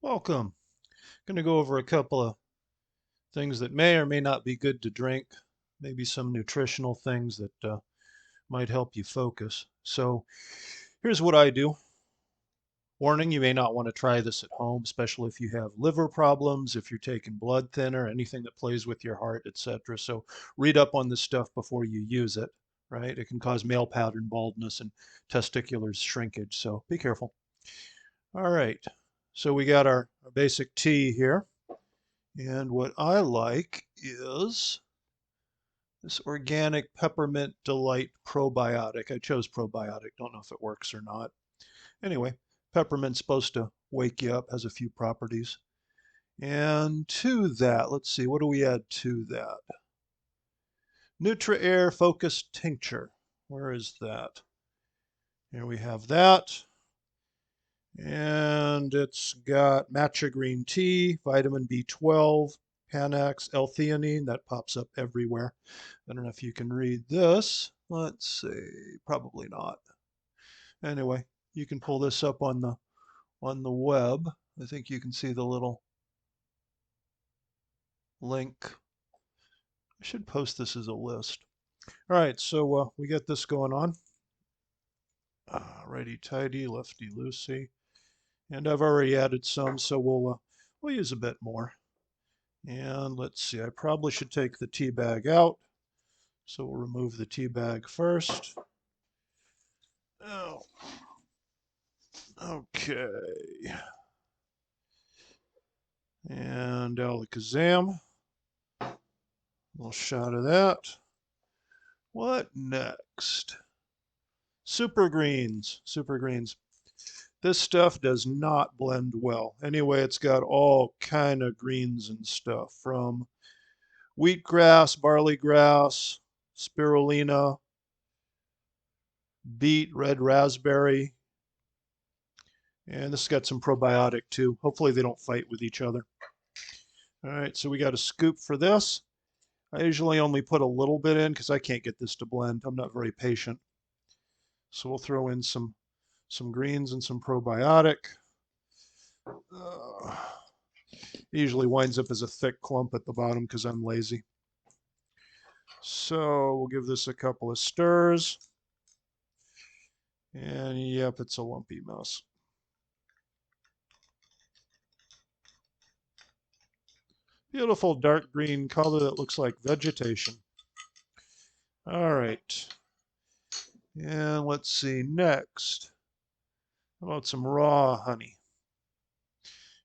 Welcome. Going to go over a couple of things that may or may not be good to drink, maybe some nutritional things that might help you focus. So here's what I do. Warning, you may not want to try this at home, especially if you have liver problems, if you're taking blood thinner, anything that plays with your heart, etc. So read up on this stuff before you use it, right? It can cause male pattern baldness and testicular shrinkage, so be careful. All right, so we got our basic tea here. And what I like is this organic peppermint delight probiotic. I chose probiotic. Don't know if it works or not. Anyway, peppermint's supposed to wake you up, has a few properties. And to that, let's see, what do we add to that? Nutria Air Focus tincture. Where is that? Here we have that. And it's got matcha green tea, vitamin B12, Panax, L-theanine. That pops up everywhere. I don't know if you can read this. Let's see, probably not. Anyway, you can pull this up on the web. I think you can see the little link. I should post this as a list. All right, so we got this going on. Righty tighty, lefty loosey. And I've already added some, so we'll use a bit more. And let's see, I probably should take the tea bag out. So we'll remove the tea bag first. Oh, okay. And alakazam. A little shot of that. What next? Super greens. Super greens. This stuff does not blend well. Anyway, it's got all kind of greens and stuff from wheatgrass, barley grass, spirulina, beet, red raspberry, and this has got some probiotic too. Hopefully they don't fight with each other. All right, so we got a scoop for this. I usually only put a little bit in because I can't get this to blend. I'm not very patient. So we'll throw in some greens and some probiotic. Uh, it usually winds up as a thick clump at the bottom because I'm lazy. So we'll give this a couple of stirs. And yep, it's a lumpy mess. Beautiful dark green color that looks like vegetation. All right. And let's see, next. How about some raw honey?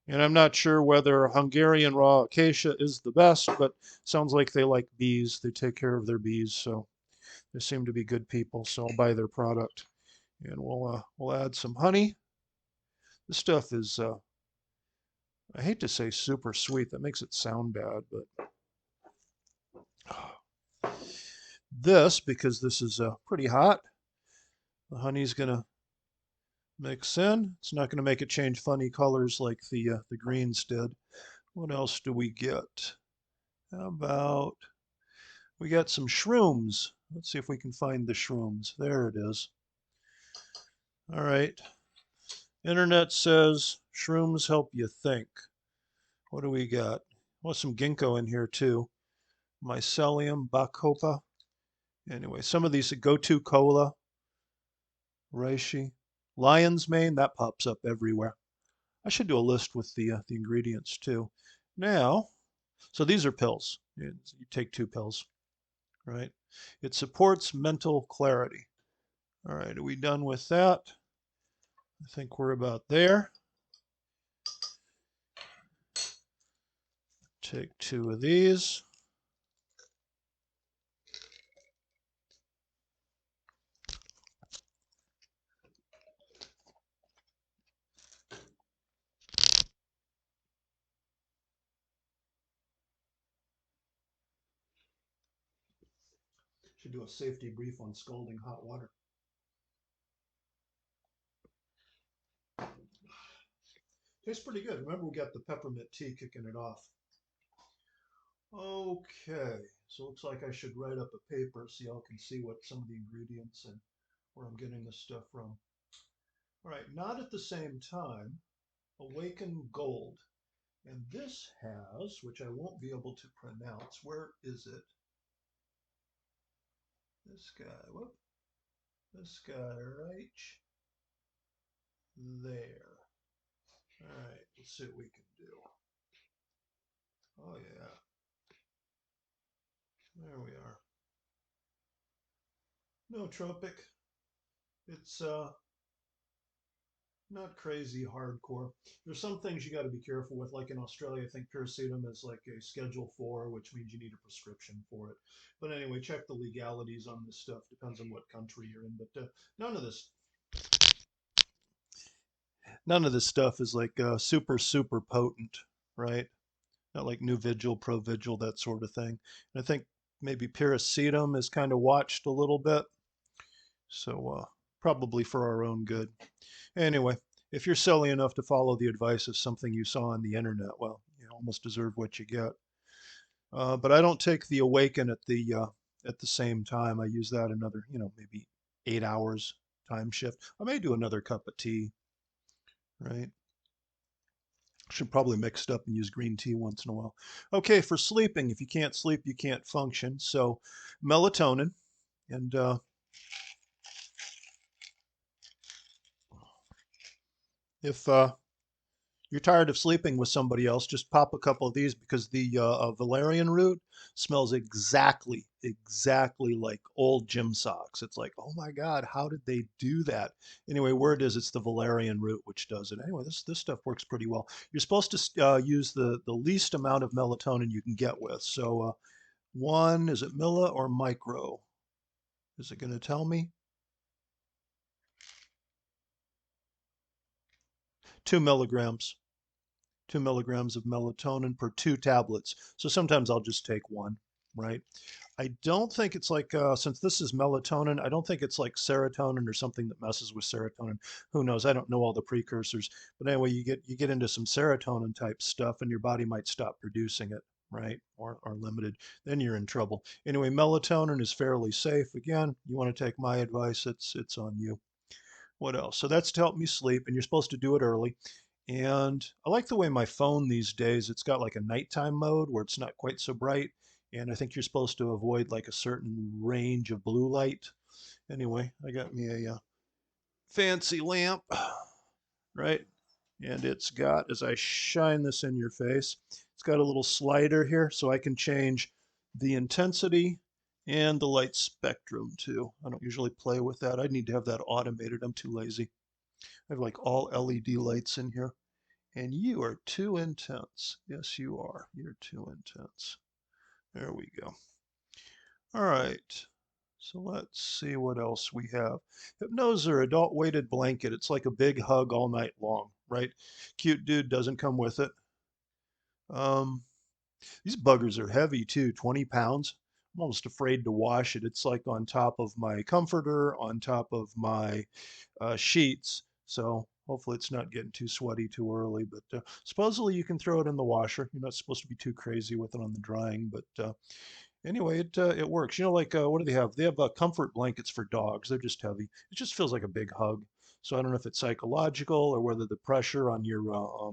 And I'm not sure whether Hungarian raw acacia is the best, but sounds like they like bees. They take care of their bees, so they seem to be good people, so I'll buy their product. And we'll add some honey. This stuff is, I hate to say super sweet. That makes it sound bad, but this, because this is pretty hot, the honey's going to mix in. It's not going to make it change funny colors like the greens did. What else do we get? How about we got some shrooms. Let's see if we can find the shrooms. There it is. All right. Internet says shrooms help you think. What do we got? Well, some ginkgo in here too. Mycelium, bacopa. Anyway, some of these go-to cola, reishi, lion's mane, that pops up everywhere. I should do a list with the ingredients too. Now, so these are pills. You take 2 pills, right? It supports mental clarity. All right, are we done with that? I think we're about there. Take 2 of these. Should do a safety brief on scalding hot water. Tastes pretty good. Remember, we got the peppermint tea kicking it off. Okay, so it looks like I should write up a paper so y'all can see what some of the ingredients and where I'm getting this stuff from. All right, not at the same time, Awaken Gold. And this has, which I won't be able to pronounce, where is it? This guy, whoop, this guy right there. All right, let's see what we can do. Oh yeah, there we are. Nootropic. It's not crazy hardcore. There's some things you got to be careful with. Like in Australia, I think paracetamol is like a Schedule 4, which means you need a prescription for it. But anyway, check the legalities on this stuff. Depends on what country you're in. But none of this, none of this stuff is like super potent, right? Not like Nuvigil, Provigil, that sort of thing. And I think maybe paracetamol is kind of watched a little bit. So probably for our own good. Anyway, if you're silly enough to follow the advice of something you saw on the internet, well, you almost deserve what you get. But I don't take the Awaken at the same time. I use that another, maybe 8 hours time shift. I may do another cup of tea, right? Should probably mix it up and use green tea once in a while. Okay, for sleeping, if you can't sleep, you can't function. So melatonin, and if you're tired of sleeping with somebody else, just pop a couple of these because the valerian root smells exactly like old gym socks. It's like, oh my God, how did they do that? Anyway, word is it's the valerian root which does it. Anyway, this stuff works pretty well. You're supposed to use the least amount of melatonin you can get with. So one, is it milli or micro? Is it going to tell me? 2 milligrams. 2 milligrams of melatonin per 2 tablets. So sometimes I'll just take one, right? I don't think it's like, since this is melatonin, I don't think it's like serotonin or something that messes with serotonin. Who knows? I don't know all the precursors. But anyway, you get into some serotonin type stuff and your body might stop producing it, right? Or limited. Then you're in trouble. Anyway, melatonin is fairly safe. Again, you want to take my advice, it's on you. What else? So that's to help me sleep, and you're supposed to do it early. And I like the way my phone these days, it's got like a nighttime mode where it's not quite so bright. And I think you're supposed to avoid like a certain range of blue light. Anyway, I got me a fancy lamp, right? And it's got, as I shine this in your face, it's got a little slider here so I can change the intensity and the light spectrum too. I don't usually play with that. I need to have that automated. I'm too lazy. I have like all LED lights in here. And you are too intense. Yes, you are. You're too intense. There we go. All right. So let's see what else we have. Hypnoser, adult weighted blanket. It's like a big hug all night long, right? Cute dude doesn't come with it. Um, these buggers are heavy too, 20 pounds. I'm almost afraid to wash it. It's like on top of my comforter, on top of my sheets. So hopefully it's not getting too sweaty too early. But supposedly you can throw it in the washer. You're not supposed to be too crazy with it on the drying. But anyway, it works. Like what do they have? They have comfort blankets for dogs. They're just heavy. It just feels like a big hug. So I don't know if it's psychological or whether the pressure on your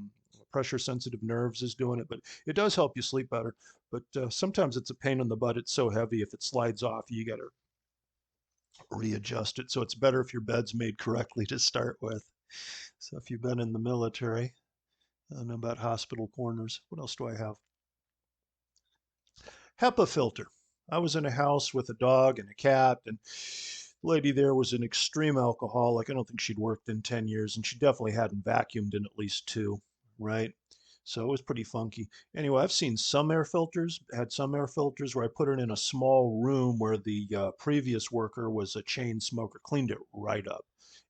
pressure sensitive nerves is doing it, but it does help you sleep better. But sometimes it's a pain in the butt. It's so heavy. If it slides off, you got to readjust it. So it's better if your bed's made correctly to start with. So if you've been in the military, I know about hospital corners. What else do I have? HEPA filter. I was in a house with a dog and a cat, and the lady there was an extreme alcoholic. I don't think she'd worked in 10 years, and she definitely hadn't vacuumed in at least two, right? So it was pretty funky. Anyway, I've seen some air filters, had some air filters where I put it in a small room where the previous worker was a chain smoker, cleaned it right up.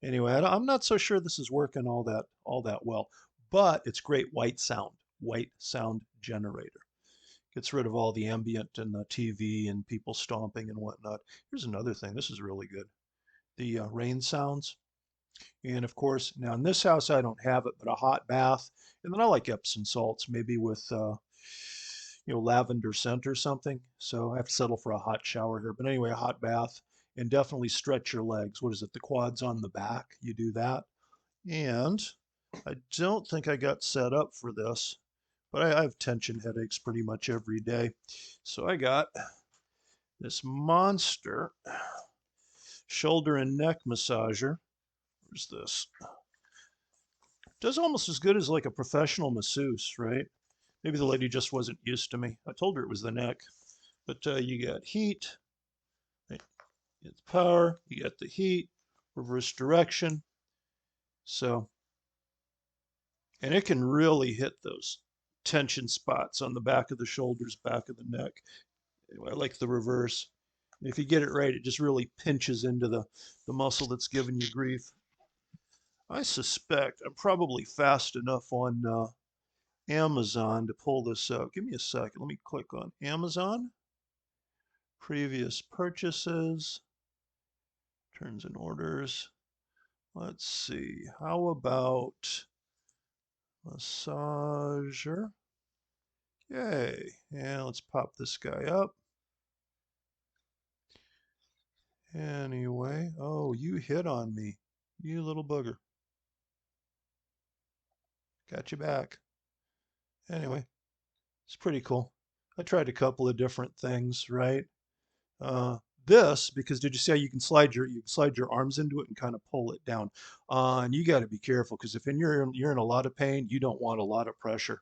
Anyway, I'm not so sure this is working all that well, but it's great white sound generator. Gets rid of all the ambient and the TV and people stomping and whatnot. Here's another thing. This is really good. The rain sounds. And of course, now in this house, I don't have it, but a hot bath. And then I like Epsom salts, maybe with, lavender scent or something. So I have to settle for a hot shower here. But anyway, a hot bath and definitely stretch your legs. What is it? The quads on the back. You do that. And I don't think I got set up for this, but I have tension headaches pretty much every day. So I got this monster shoulder and neck massager. Where's this? Does almost as good as like a professional masseuse, right? Maybe the lady just wasn't used to me. I told her it was the neck. But you got heat, right? You get the power, you got the heat, reverse direction. So, and it can really hit those tension spots on the back of the shoulders, back of the neck. I like the reverse. If you get it right, it just really pinches into the muscle that's giving you grief. I suspect I'm probably fast enough on Amazon to pull this out. Give me a second. Let me click on Amazon. Previous purchases. Turns and orders. Let's see. How about massager? Yay. And let's pop this guy up. Anyway. Oh, you hit on me. You little booger. Got you back. Anyway, it's pretty cool. I tried a couple of different things, right? Uh, this, because did you see how you can slide your arms into it and kind of pull it down? And you got to be careful because if you're in a lot of pain, you don't want a lot of pressure,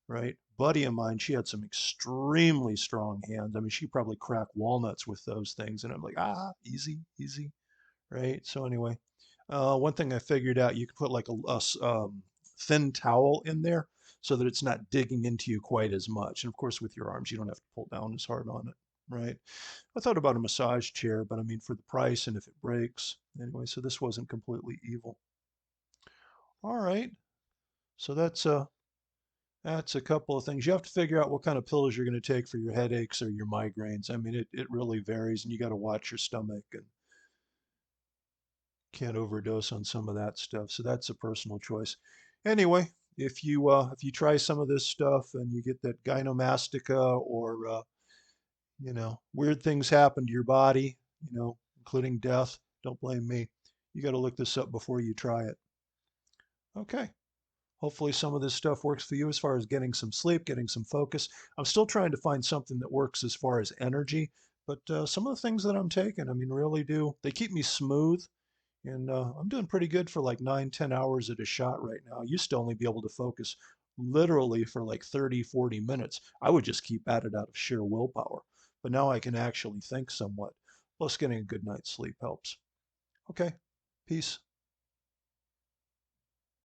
right? Buddy of mine, she had some extremely strong hands. I mean, she probably cracked walnuts with those things, and I'm like, easy, easy, right? So anyway, one thing I figured out, you could put like a thin towel in there so that it's not digging into you quite as much. And of course, with your arms, you don't have to pull down as hard on it, right? I thought about a massage chair, but I mean, for the price and if it breaks. Anyway, so this wasn't completely evil. All right. So that's a couple of things. You have to figure out what kind of pills you're going to take for your headaches or your migraines. I mean, it really varies, and you got to watch your stomach and can't overdose on some of that stuff. So that's a personal choice. Anyway, if you try some of this stuff and you get that gynomastia or weird things happen to your body, including death, don't blame me. You got to look this up before you try it. Okay. Hopefully some of this stuff works for you as far as getting some sleep, getting some focus. I'm still trying to find something that works as far as energy, but some of the things that I'm taking, I mean, really do. They keep me smooth, and I'm doing pretty good for like 9, 10 hours at a shot right now. I used to only be able to focus literally for like 30, 40 minutes. I would just keep at it out of sheer willpower, but now I can actually think somewhat. Plus, getting a good night's sleep helps. Okay, peace.